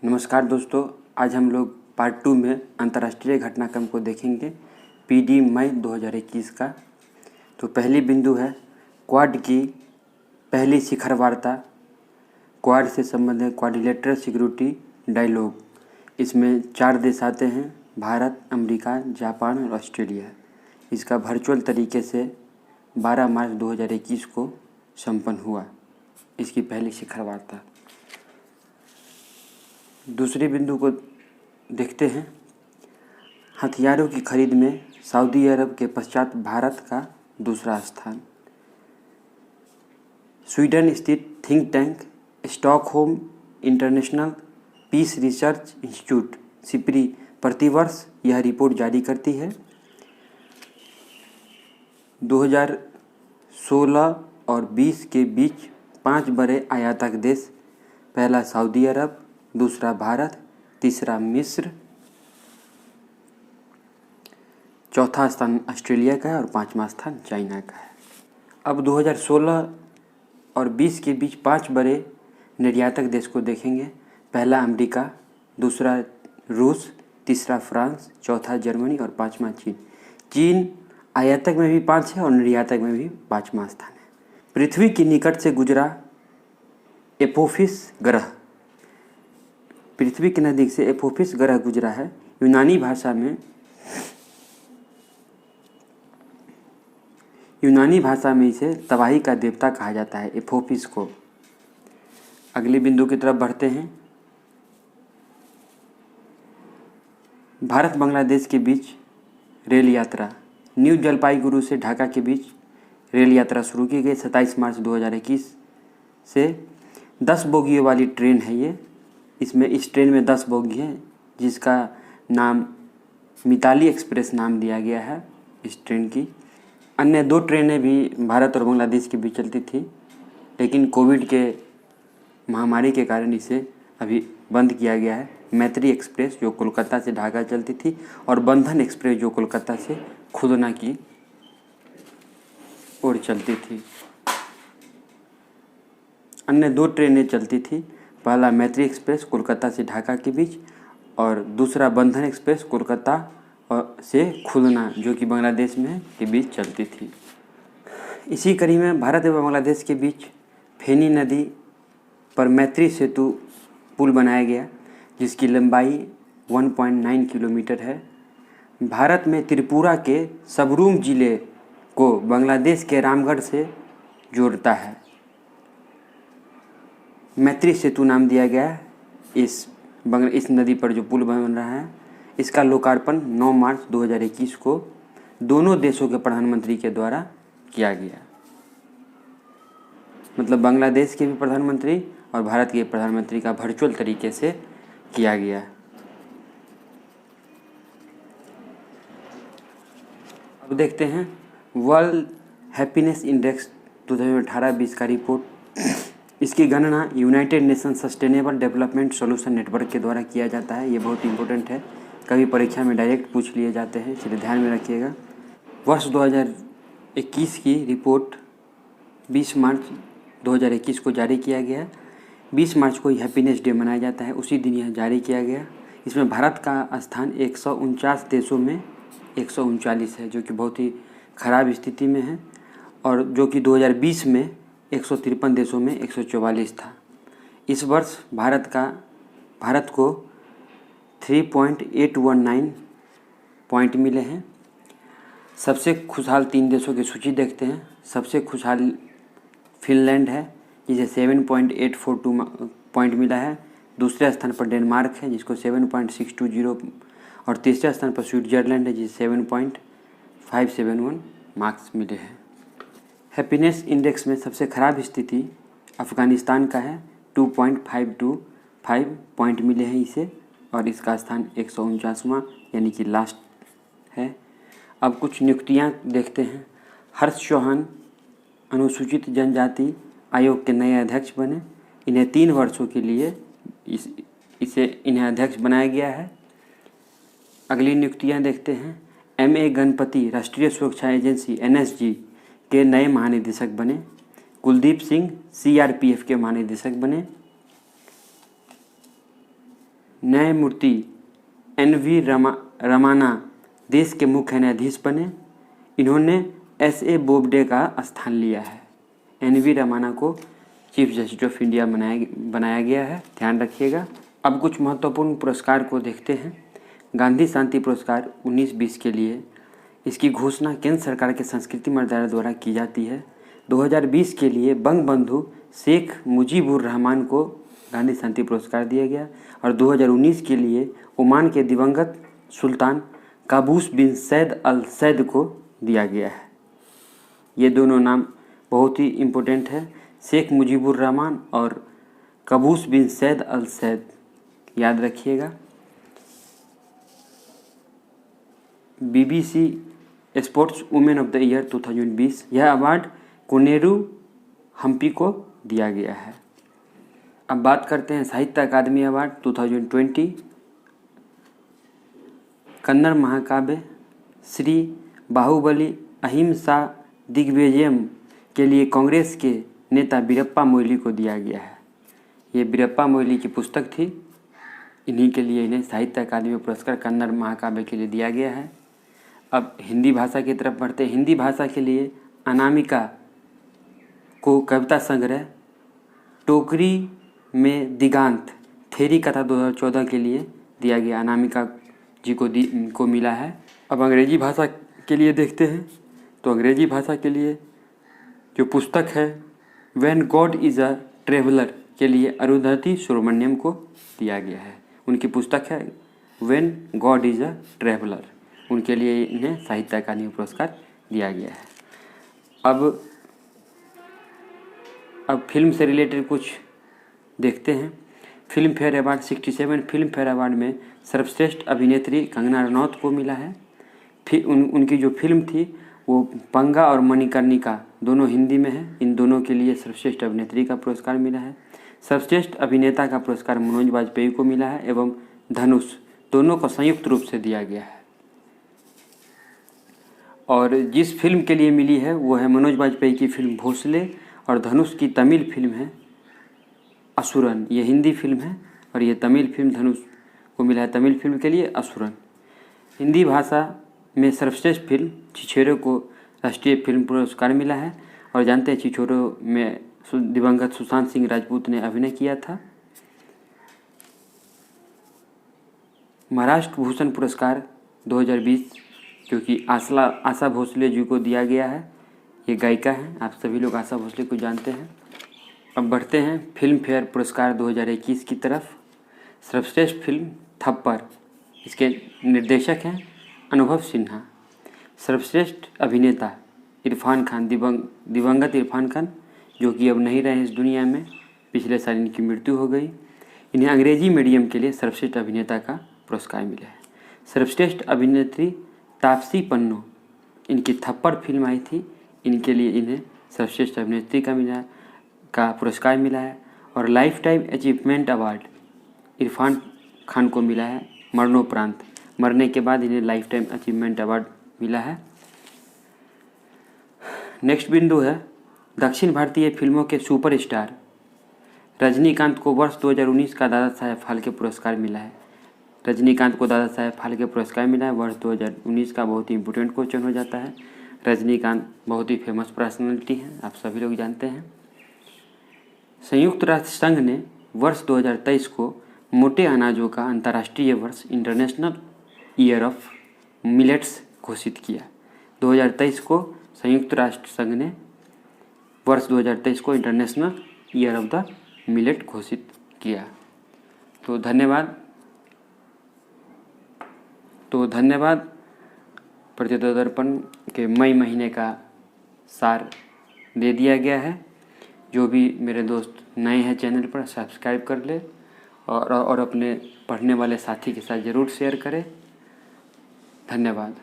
नमस्कार दोस्तों, आज हम लोग पार्ट 2 में अंतर्राष्ट्रीय घटनाक्रम को देखेंगे पीडी मई 2021 का। तो पहली बिंदु है क्वाड की पहली शिखर वार्ता। क्वाड से संबंधित क्वाड्रिलेटरल सिक्योरिटी डायलॉग। इसमें 4 देश आते हैं, भारत, अमेरिका, जापान और ऑस्ट्रेलिया। इसका वर्चुअल तरीके से 12 मार्च 2021 को संपन्न हुआ, इसकी पहली शिखर वार्ता। दूसरी बिंदु को देखते हैं। हथियारों की खरीद में सऊदी अरब के पश्चात भारत का दूसरा स्थान। स्वीडन स्थित think tank Stockholm International Peace Research Institute SIPRI प्रतिवर्ष यह रिपोर्ट जारी करती है। 2016 और 20 के बीच 5 बड़े आयातक देश, पहला सऊदी अरब, दूसरा भारत, तीसरा मिस्र, चौथा स्थान ऑस्ट्रेलिया का है और 5वां स्थान चाइना का है। अब 2016 और 20 के बीच 5 बड़े निर्यातक देश को देखेंगे। पहला अमेरिका, दूसरा रूस, तीसरा फ्रांस, चौथा जर्मनी और 5वां चीन। चीन आयातक में भी 5 है और निर्यातक में भी 5वां स्थान है। पृथ्वी की निकट से गुजरा एपोफिस ग्रह। पृथ्वी के नज़दीक से एपोफिस ग्रह गुजरा है। यूनानी भाषा में इसे तबाही का देवता कहा जाता है, एपोफिस को। अगली बिंदु की तरफ बढ़ते हैं। भारत बांग्लादेश के बीच रेल यात्रा। न्यू जलपाईगुड़ू से ढाका के बीच रेल यात्रा शुरू की गई 27 मार्च 2021 से। 10 बोगियों वाली ट्रेन है ये। इस ट्रेन में 10 बोगी हैं, जिसका नाम मिताली एक्सप्रेस नाम दिया गया है इस ट्रेन की। अन्य 2 ट्रेनें भी भारत और बांग्लादेश के बीच चलती थी, लेकिन कोविड के महामारी के कारण इसे अभी बंद किया गया है। मैत्री एक्सप्रेस जो कोलकाता से ढाका चलती थी और बंधन एक्सप्रेस जो कोलकाता से खुलना की ओर चलती थी। अन्य 2 ट्रेनें चलती थी, पहला मैत्री एक्सप्रेस कोलकाता से ढाका के बीच और दूसरा बंधन एक्सप्रेस कोलकाता से खुलना जो कि बांग्लादेश में के बीच चलती थी। इसी कड़ी में भारत एवं बांग्लादेश के बीच फेनी नदी पर मैत्री सेतु पुल बनाया गया, जिसकी लंबाई 1.9 किलोमीटर है। भारत में त्रिपुरा के सबरूम जिले को बांग्लादेश के रामगढ़ से जोड़ता है। मैत्री सेतु नाम दिया गया है इस नदी पर जो पुल बन रहा है। इसका लोकार्पण 9 मार्च 2021 को दोनों देशों के प्रधानमंत्री के द्वारा किया गया। मतलब बांग्लादेश के भी प्रधानमंत्री और भारत के प्रधानमंत्री का वर्चुअल तरीके से किया गया। अब देखते हैं वर्ल्ड हैप्पीनेस इंडेक्स 2018-20 का रिपोर्ट। इसकी गणना United nation sustainable development solution network के द्वारा किया जाता है। ये बहुत इंपॉर्टेंट है, कभी परीक्षा में डायरेक्ट पूछ लिए जाते हैं, इसलिए ध्यान में रखिएगा। वर्ष 2021 की रिपोर्ट 20 मार्च 2021 को जारी किया गया। 20 मार्च को हैप्पीनेस डे मनाया जाता है, उसी दिन यह जारी किया गया। इसमें भारत का स्थान 149 देशों में 139 है, जो कि बहुत ही ख़राब स्थिति में है, और जो कि 2020 में 153 देशों में 144 था। इस वर्ष भारत को 3.819 पॉइंट मिले हैं। सबसे खुशहाल 3 देशों की सूची देखते हैं। सबसे खुशहाल फिनलैंड है, जिसे 7.842 पॉइंट मिला है। दूसरे स्थान पर डेनमार्क है, जिसको 7.620, और तीसरे स्थान पर स्विट्जरलैंड है, जिसे 7.571 मार्क्स मिले हैं। हैप्पीनेस इंडेक्स में सबसे खराब स्थिति अफ़गानिस्तान का है, 2.525 पॉइंट मिले हैं इसे, और इसका स्थान 149वां यानी कि लास्ट है। अब कुछ नियुक्तियां देखते हैं। हर्ष चौहान अनुसूचित जनजाति आयोग के नए अध्यक्ष बने। इन्हें 3 वर्षों के लिए इन्हें अध्यक्ष बनाया गया है। अगली नियुक्तियां देखते हैं। MA गणपति राष्ट्रीय सुरक्षा एजेंसी NSG के नए महानिदेशक बने। कुलदीप सिंह CRPF के महानिदेशक बने। न्यायमूर्ति NV रमाना देश के मुख्य न्यायाधीश बने। इन्होंने SA बोबडे का स्थान लिया है। NV रमाना को चीफ जस्टिस ऑफ इंडिया बनाया गया है, ध्यान रखिएगा। अब कुछ महत्वपूर्ण पुरस्कार को देखते हैं। गांधी शांति पुरस्कार 19-20 के लिए इसकी घोषणा केंद्र सरकार के संस्कृति मंत्रालय द्वारा की जाती है। 2020 के लिए बंगबंधु शेख मुजीबुर रहमान को गांधी शांति पुरस्कार दिया गया और 2019 के लिए ओमान के दिवंगत सुल्तान काबूस बिन सैद अल सैद को दिया गया है। ये दोनों नाम बहुत ही इम्पोर्टेंट है, शेख मुजीबुर रहमान और काबूस बिन सैद अल सैद, याद रखिएगा। BBC sports women of the year 2020, यह अवार्ड कोनेरू हम्पी को दिया गया है। अब बात करते हैं साहित्य अकादमी अवार्ड 2020। कन्नड़ महाकाव्य श्री बाहुबली अहिंसा दिग्विजयम के लिए कांग्रेस के नेता वीरप्पा मोइली को दिया गया है। ये वीरप्पा मोइली की पुस्तक थी, इन्हीं के लिए इन्हें साहित्य अकादमी पुरस्कार कन्नड़ महाकाव्य के लिए दिया गया है। अब हिंदी भाषा की तरफ बढ़ते हैं। हिंदी भाषा के लिए अनामिका को कविता संग्रह टोकरी में दिगांत थेरी कथा 2014 के लिए दिया गया, अनामिका जी को मिला है। अब अंग्रेजी भाषा के लिए देखते हैं, तो अंग्रेजी भाषा के लिए जो पुस्तक है when God is a traveller के लिए अरुंधति सुब्रमण्यम को दिया गया है। उनकी पुस्तक है when God is a traveller, उनके लिए इन्हें साहित्य अकादमी पुरस्कार दिया गया है। अब फिल्म से रिलेटेड कुछ देखते हैं। Film fair award 67 film fair award में सर्वश्रेष्ठ अभिनेत्री कंगना रनौत को मिला है। उनकी जो फिल्म थी वो पंगा और मणिकर्णिका दोनों हिंदी में है। इन दोनों के लिए सर्वश्रेष्ठ अभिनेत्री का पुरस्कार मिला है। सर्वश्रेष्ठ अभिनेता का पुरस्कार मनोज वाजपेयी को मिला है एवं धनुष, दोनों को संयुक्त रूप से दिया गया है। और जिस फिल्म के लिए मिली है वो है मनोज वाजपेयी की फिल्म भोसले और धनुष की तमिल फिल्म है असुरन। ये हिंदी फिल्म है और ये तमिल फिल्म धनुष को मिला है, तमिल फिल्म के लिए असुरन। हिंदी भाषा में सर्वश्रेष्ठ फिल्म छिछोरे को राष्ट्रीय फिल्म पुरस्कार मिला है। और जानते हैं छिछोरे में दिवंगत सुशांत सिंह राजपूत ने अभिनय किया था। महाराष्ट्र भूषण पुरस्कार 2020 जो कि आशा भोसले जी को दिया गया है। ये गायिका हैं, आप सभी लोग आशा भोसले को जानते हैं। अब बढ़ते हैं फिल्म फेयर पुरस्कार 2021 की तरफ। सर्वश्रेष्ठ फिल्म थप्पड़, इसके निर्देशक हैं अनुभव सिन्हा। सर्वश्रेष्ठ अभिनेता इरफान खान, दिवंगत इरफान खान जो कि अब नहीं रहे इस दुनिया में, पिछले साल इनकी मृत्यु हो गई। इन्हें अंग्रेजी मीडियम के लिए सर्वश्रेष्ठ अभिनेता का पुरस्कार मिला है। सर्वश्रेष्ठ अभिनेत्री तापसी पन्नू, इनकी थप्पड़ फिल्म आई थी, इनके लिए इन्हें सर्वश्रेष्ठ अभिनेत्री का पुरस्कार मिला है। और life time achievement award Irfan Khan को मिला है मरणोपरांत, मरने के बाद इन्हें लाइफ टाइम अचीवमेंट अवार्ड मिला है। नेक्स्ट बिंदु है दक्षिण भारतीय फिल्मों के सुपरस्टार रजनीकांत को वर्ष 2019 का दादा साहेब फाल्के पुरस्कार मिला है। रजनीकांत को दादा साहेब फाल्के पुरस्कार मिला है वर्ष 2019 का। बहुत ही इंपॉर्टेंट क्वेश्चन हो जाता है। रजनीकांत बहुत ही फेमस पर्सनालिटी हैं, आप सभी लोग जानते हैं। संयुक्त राष्ट्र संघ ने वर्ष 2023 को मोटे अनाजों का अंतर्राष्ट्रीय वर्ष इंटरनेशनल ईयर ऑफ मिलेट्स घोषित किया। 2023 को संयुक्त राष्ट्र संघ ने वर्ष 2023 को international year of the millet घोषित किया। तो धन्यवाद। प्रत्युत्तर दर्पण के मई महीने का सार दे दिया गया है। जो भी मेरे दोस्त नए हैं चैनल पर सब्सक्राइब कर ले और अपने पढ़ने वाले साथी के साथ ज़रूर शेयर करें। धन्यवाद।